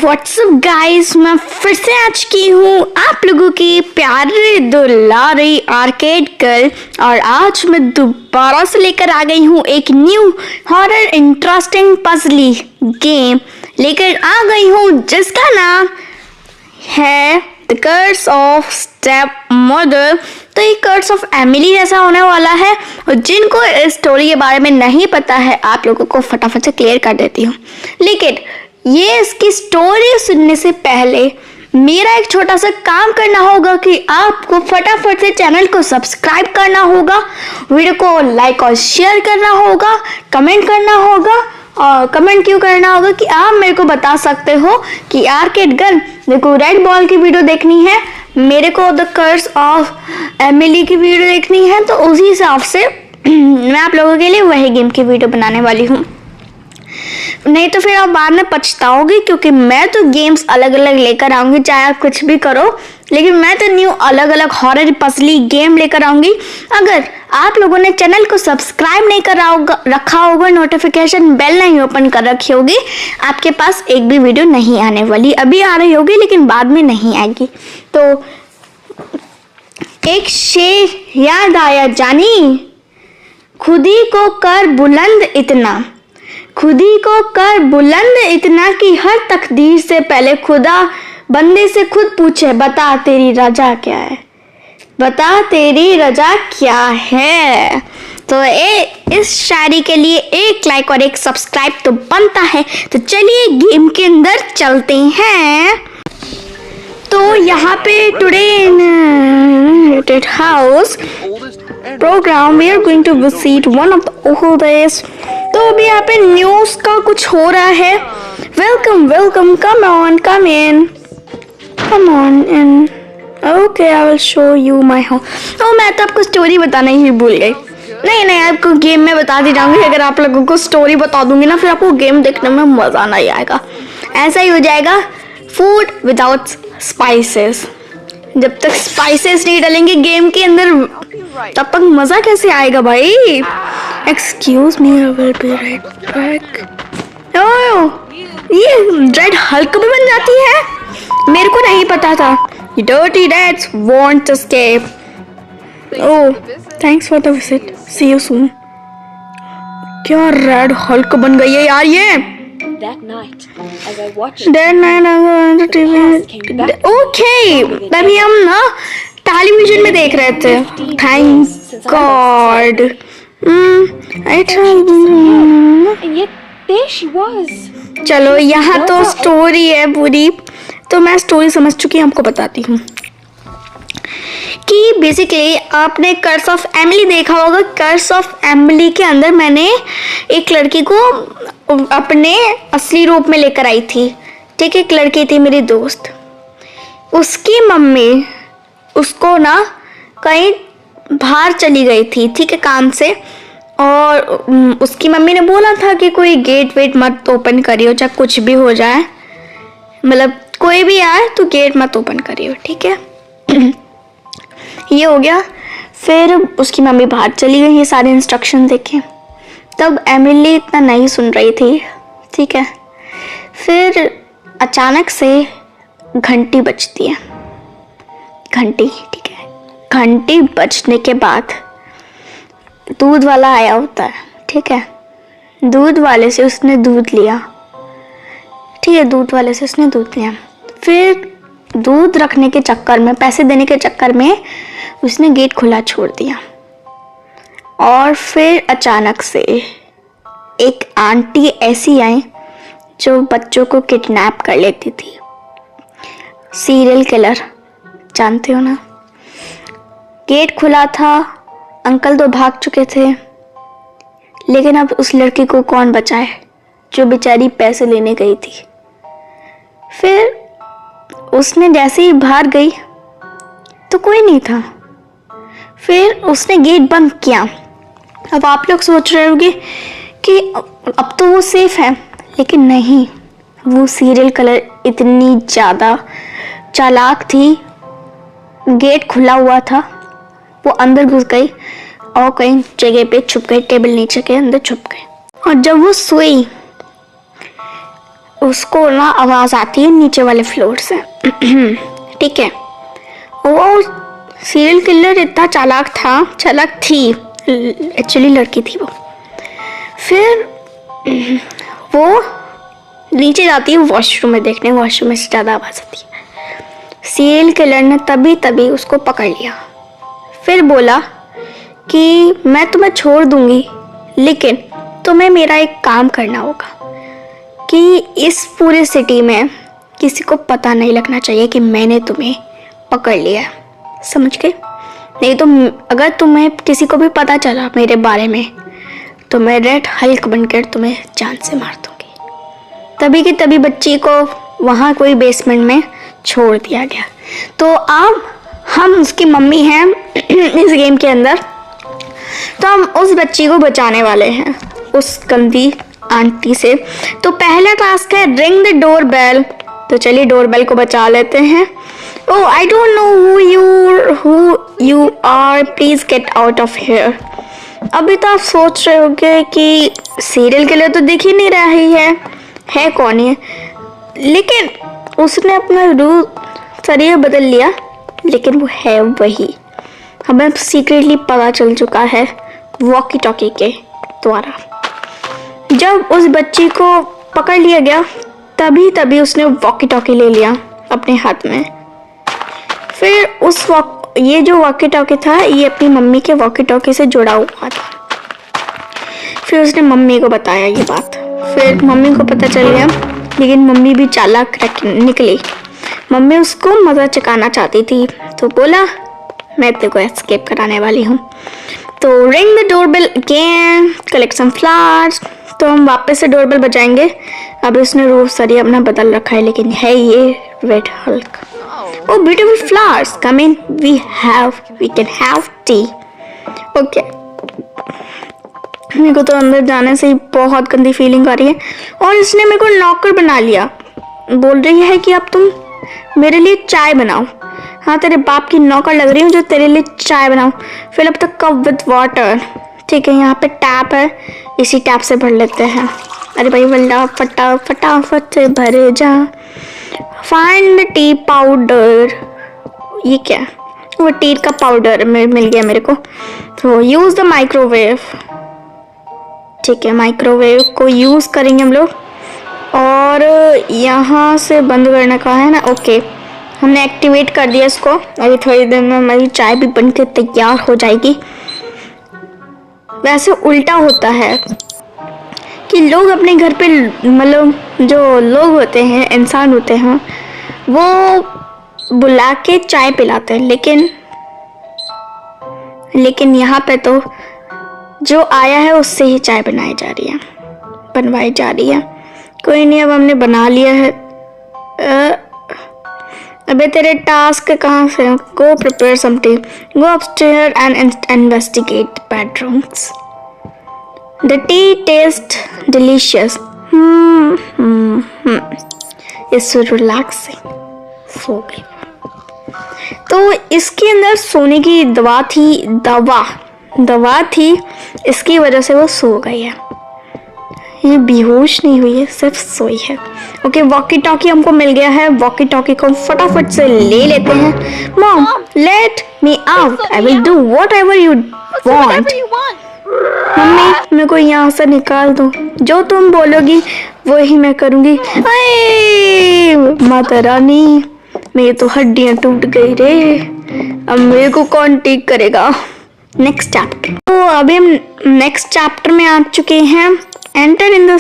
WhatsApp guys, मैं फिर से आ चुकी हूँ आप लोगों की प्यारे दुलारी आर्केड गर्ल। और आज मैं दोबारा से लेकर आ गई हूँ एक new horror interesting puzzly game लेकर आ गई हूँ जिसका नाम है the curse of step mother. तो ये कर्स ऑफ एमिली जैसा होने वाला है। और जिनको इस स्टोरी के बारे में नहीं पता है आप लोगों को फटाफट से क्लियर कर देती हूँ, लेकिन ये इसकी स्टोरी सुनने से पहले मेरा एक छोटा सा काम करना होगा कि आपको फटाफट से चैनल को सब्सक्राइब करना होगा, वीडियो को लाइक और शेयर करना होगा, कमेंट करना होगा। और कमेंट क्यों करना होगा कि आप मेरे को बता सकते हो कि आर्केड गर्ल देखो रेड बॉल की वीडियो देखनी है, मेरे को द कर्स ऑफ एमिली की वीडियो देखनी है, तो उसी हिसाब से मैं आप लोगों के लिए वही गेम की वीडियो बनाने वाली हूँ। नहीं तो फिर आप बाद में पछताओगे, क्योंकि मैं तो गेम्स अलग अलग लेकर आऊंगी चाहे आप कुछ भी करो, लेकिन मैं तो न्यू अलग अलग हॉरर पजली गेम लेकर आऊंगी। अगर आप लोगों ने चैनल को सब्सक्राइब नहीं रखा होगा, नोटिफिकेशन बेल नहीं ओपन कर रखी होगी, आपके पास एक भी वीडियो नहीं आने वाली। अभी आ रही होगी लेकिन बाद में नहीं आएगी। तो एक शेर याद आया जानी, खुदी को कर बुलंद इतना, खुदी को कर बुलंद इतना कि हर तकदीर से पहले खुदा बंदे से खुद पूछे, बता तेरी रजा क्या है, बता तेरी रजा क्या है। तो इस शायरी के लिए एक लाइक और एक सब्सक्राइब तो बनता है। तो चलिए गेम के अंदर चलते हैं। तो यहाँ पे today in house program we are going to visit one of the oldest. तो अभी यहाँ पे न्यूज़ का कुछ हो रहा है। Welcome welcome, come on come in, come on in. Okay, I will show you my house. तो मैं तो आपको स्टोरी बताना ही भूल गई। नहीं आपको गेम में बता दी जाऊंगी। अगर आप लोगों को स्टोरी बता दूंगी ना, फिर आपको गेम देखने में मज़ा नहीं आएगा। ऐसा ही हो जाएगा फूड विदाउट स्पाइसेस। जब तक स्पाइसेस नहीं डालेंगे गेम के अंदर तब तक मज़ा कैसे आएगा भाई। Excuse me, I will be right back. ये रेड हल्क भी बन जाती है, मेरे को नहीं पता था। Dirty rats want to escape. Oh, thanks for the visit. See you soon. क्या रेड हल्क बन गई है यार ये। That night, as I watched That night I was on the TV. Okay, तभी हम ना टेलीविजन में देख रहे थे। Thank God. and yet there she was. चलो यहाँ तो स्टोरी है पूरी, तो मैं स्टोरी समझ चुकी हूँ, आपको बताती हूँ कि बेसिकली आपने कर्स ऑफ एमिली देखा होगा। कर्स ऑफ एमिली के अंदर मैंने एक लड़की को अपने असली रूप में लेकर आई थी। ठीक है, एक लड़की थी मेरी दोस्त, उसकी मम्मी उसको ना कहीं बाहर चली गई थी, ठीक है, काम से। और उसकी मम्मी ने बोला था कि कोई गेट वेट मत ओपन करियो, चाहे कुछ भी हो जाए, मतलब कोई भी आए तो गेट मत ओपन करियो, ठीक है। ये हो गया। फिर उसकी मम्मी बाहर चली गई, ये सारे इंस्ट्रक्शन देखे। तब एमिली इतना नहीं सुन रही थी, ठीक है। फिर अचानक से घंटी बजती है, घंटी, ठीक है। घंटी बजने के बाद दूध वाला आया होता है, ठीक है। दूध वाले से उसने दूध लिया, ठीक है, दूध वाले से उसने दूध लिया। फिर दूध रखने के चक्कर में, पैसे देने के चक्कर में उसने गेट खुला छोड़ दिया। और फिर अचानक से एक आंटी ऐसी आई जो बच्चों को किडनैप कर लेती थी। सीरियल किलर, जानते हो ना। गेट खुला था, अंकल तो भाग चुके थे, लेकिन अब उस लड़की को कौन बचाए जो बेचारी पैसे लेने गई थी। फिर उसने जैसे ही बाहर गई तो कोई नहीं था। फिर उसने गेट बंद किया। अब आप लोग सोच रहे होंगे कि अब तो वो सेफ है, लेकिन नहीं, वो सीरियल किलर इतनी ज़्यादा चालाक थी। गेट खुला हुआ था, वो अंदर घुस गई और कहीं जगह पे छुप गई, टेबल नीचे के अंदर छुप गई। और जब वो सोई उसको ना आवाज़ आती है नीचे वाले फ्लोर से। ठीक है, वो सीरियल किलर इतना चालाक थी, एक्चुअली लड़की थी वो। फिर वो नीचे जाती है वॉशरूम में देखने, वॉशरूम में से ज़्यादा आवाज़ आती है। सीरियल किलर ने तभी उसको पकड़ लिया। फिर बोला कि मैं तुम्हें छोड़ दूंगी, लेकिन तुम्हें मेरा एक काम करना होगा कि इस पूरे सिटी में किसी को पता नहीं लगना चाहिए कि मैंने तुम्हें पकड़ लिया है, समझ गए? नहीं तो अगर तुम्हें किसी को भी पता चला मेरे बारे में तो मैं रेड हल्क बनकर तुम्हें जान से मार दूंगी। तभी की तभी बच्ची को वहाँ कोई बेसमेंट में छोड़ दिया गया। तो अब हम उसकी मम्मी हैं इस गेम के अंदर, तो हम उस बच्ची को बचाने वाले हैं उस गंदी आंटी से। तो पहला टास्क है रिंग द डोर बेल। तो चलिए डोर बेल को बचा लेते हैं। Oh I don't know who you are, please get out of here. अभी तो आप सोच रहे होंगे कि सीरियल किलर तो दिख ही नहीं रही है कौन है, लेकिन उसने अपना रूप शरीर बदल लिया, लेकिन वो है वही। हमें सीक्रेटली पता चल चुका है वॉकी टॉकी के द्वारा। जब उस बच्ची को पकड़ लिया गया तभी उसने वॉकी टॉकी ले लिया अपने हाथ में। फिर ये जो वॉकी टॉकी था ये अपनी मम्मी के वॉकी टॉकी से जुड़ा हुआ था। फिर उसने मम्मी को बताया ये बात। फिर मम्मी को पता चल गया, लेकिन मम्मी भी चालाक निकली। मम्मी उसको मज़ा चकाना चाहती थी, तो बोला मैं तेरे को एस्केप कराने वाली हूँ। तो ring the doorbell again, collect some flowers. तो हम वापस से डोरबेल बजाएंगे। अभी उसने रूप सरी अपना बदल रखा है, लेकिन है ये red Hulk. Oh beautiful flowers, come in, we can have tea. Okay. मेरे को तो अंदर जाने से ही बहुत गंदी फीलिंग आ रही है। और इसने मेरे को नौकर बना लिया, बोल रही है कि अब तुम मेरे लिए चाय बनाओ। हाँ, तेरे बाप की नौकर लग रही हूँ जो तेरे लिए चाय बनाओ। Fill up the cup with water. ठीक है, यहाँ पे टैप है, इसी टैप से भर लेते हैं। अरे भाई बल्ला फटाफट से भरे जा। Find the T powder. ये क्या? वो टी का पाउडर मिल गया मेरे को। तो यूज़ द माइक्रोवेव। ठीक है, माइक्रोवेव को यूज़ करेंगे हम लोग। और यहाँ से बंद करने का है ना। ओके, हमने एक्टिवेट कर दिया इसको। अभी थोड़ी देर में हमारी चाय भी बन के तैयार हो जाएगी। वैसे उल्टा होता है कि लोग अपने घर पे, मतलब जो लोग होते हैं, इंसान होते हैं, वो बुला के चाय पिलाते हैं, लेकिन यहाँ पे तो जो आया है उससे ही चाय बनवाई जा रही है। कोई नहीं, अब हमने बना लिया है। अबे तेरे टास्क कहाँ से? Go prepare some tea, go upstair and investigate bedrooms. The tea tastes delicious. It's so relaxing. सो गई। तो इसके अंदर सोने की दवा थी, इसकी वजह से वो सो गई है। ये बेहोश नहीं हुई है, सिर्फ सोई है। ओके, वॉकी टॉकी हमको मिल गया है। वॉकी टॉकी को फटाफट से ले लेते हैं। Mom, let me out, I will do what ever you want. Mummy, मेरे को यहाँ से निकाल दो, जो तुम बोलोगी वो ही मैं करूँगी। माता रानी, मेरी तो हड्डियाँ टूट गई रे, अब मेरे को कौन ठीक करेगा? Next chapter. तो अभी हम नेक्स्ट चैप्टर में आ चुके हैं। Enter in the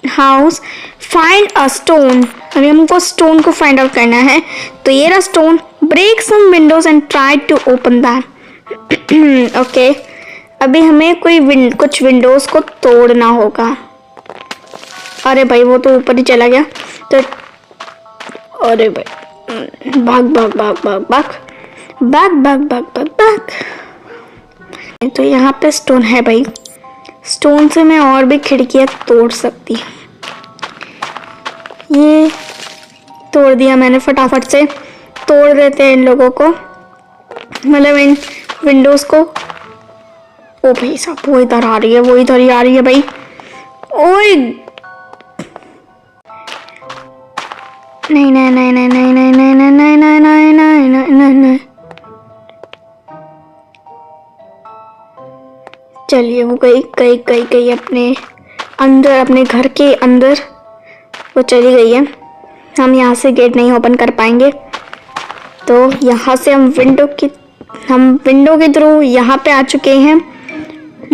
house, find a stone. अभी हमको स्टोन को फाइंड आउट करना है। तो ये रहा stone. Break some windows and try to open them. Okay, अभी हमें कुछ विंडोज को तोड़ना होगा। अरे भाई, वो तो ऊपर ही चला गया। तो अरे भाई, भाग। तो यहाँ पे स्टोन है भाई, स्टोन से मैं और भी खिड़कियाँ तोड़ सकती हूँ। ये तोड़ दिया मैंने, फटाफट से तोड़ देते हैं इन लोगों को, मतलब इन विंडोज को। ओ भाई साहब, वो इधर आ रही है भाई। ओए, नहीं नहीं नहीं नहीं नहीं नहीं नहीं नहीं नहीं नहीं नहीं नहीं नहीं नहीं नहीं। चलिए वो गई गई गई गई अपने अंदर, अपने घर के अंदर वो चली गई है। हम यहाँ से गेट नहीं ओपन कर पाएंगे, तो यहाँ से हम विंडो के थ्रू यहाँ पे आ चुके हैं।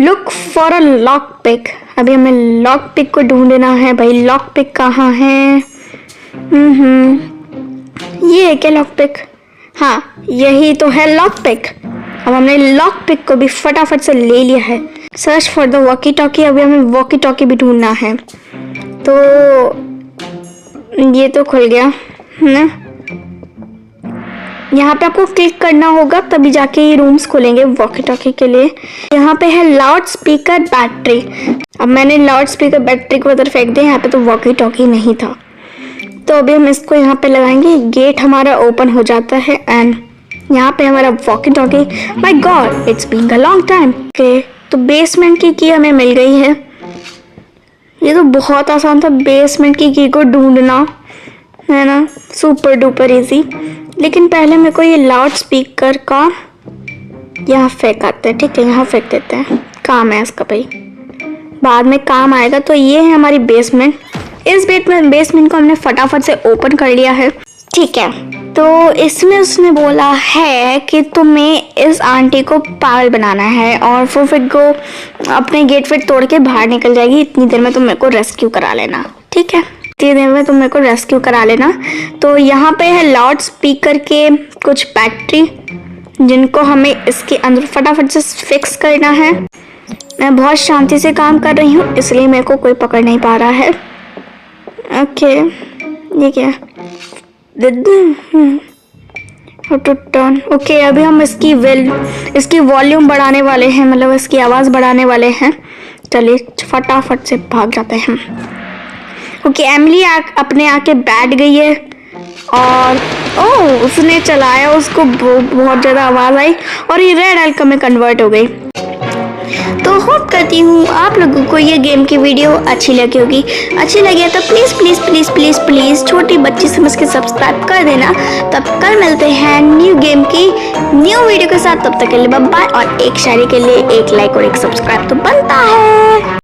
Look for a lock pick. अभी हमें लॉक पिक को ढूंढना है। भाई लॉक पिक कहाँ है? ये है क्या लॉक पिक? हाँ यही तो है लॉक पिक। अब हमने लॉक पिक को भी फटाफट से ले लिया है। Search for the walkie talkie. अभी हमें वॉकी टॉकी भी ढूंढना है। तो ये तो खुल गया है ना। यहाँ पे आपको क्लिक करना होगा तभी जाके ये रूम्स खुलेंगे वॉकी टॉकी के लिए। यहाँ पे है लाउड स्पीकर बैटरी। अब मैंने लाउड स्पीकर बैटरी को उधर फेंक दिया। यहाँ पे तो वॉकी टॉकी नहीं था, तो अभी हम इसको यहाँ पे लगाएंगे। गेट हमारा ओपन हो जाता है एंड यहाँ पे हमारा walkie talkie. My god, it's been a long time. Okay, तो बेसमेंट की की हमें मिल गई है। ये तो बहुत आसान था बेसमेंट की की को ढूंढना, है ना, सुपर डुपर इजी। लेकिन पहले मेरे को ये लाउड स्पीकर का यहाँ फेंक आते हैं। ठीक है, यहाँ फेंक देते हैं। काम है इसका भाई, बाद में काम आएगा। तो ये है हमारी बेसमेंट। इस बेसमेंट को हमने फटाफट से ओपन कर लिया है। ठीक है, तो इसमें उसने बोला है कि तुम्हें इस आंटी को पागल बनाना है और वो फिर को अपने गेट फिर तोड़ के बाहर निकल जाएगी। इतनी देर में तुम मेरे को रेस्क्यू करा लेना। ठीक है, इतनी देर में तुम मेरे को रेस्क्यू करा लेना। तो यहाँ पे है लाउड स्पीकर के कुछ बैटरी, जिनको हमें इसके अंदर फटाफट से फिक्स करना है। मैं बहुत शांति से काम कर रही हूँ, इसलिए मेरे को कोई पकड़ नहीं पा रहा है। ओके, ये क्या? टर्न। ओके, अभी हम इसकी वॉल्यूम बढ़ाने वाले हैं, मतलब इसकी आवाज़ बढ़ाने वाले हैं। चलिए फटाफट से भाग जाते हैं। ओके, एमिली अपने आके बैठ गई है और उसने चलाया, उसको बहुत ज़्यादा आवाज़ आई और ये रेड एल्कम में कन्वर्ट हो गई। तो होप करती हूँ आप लोगों को ये गेम की वीडियो अच्छी लगी होगी। अच्छी लगी तो please please please please please छोटी बच्ची समझ के सब्सक्राइब कर देना। तब कल मिलते हैं न्यू गेम की न्यू वीडियो के साथ। तब तक के लिए बाय बाय। और एक शायरी के लिए एक लाइक और एक सब्सक्राइब तो बनता है।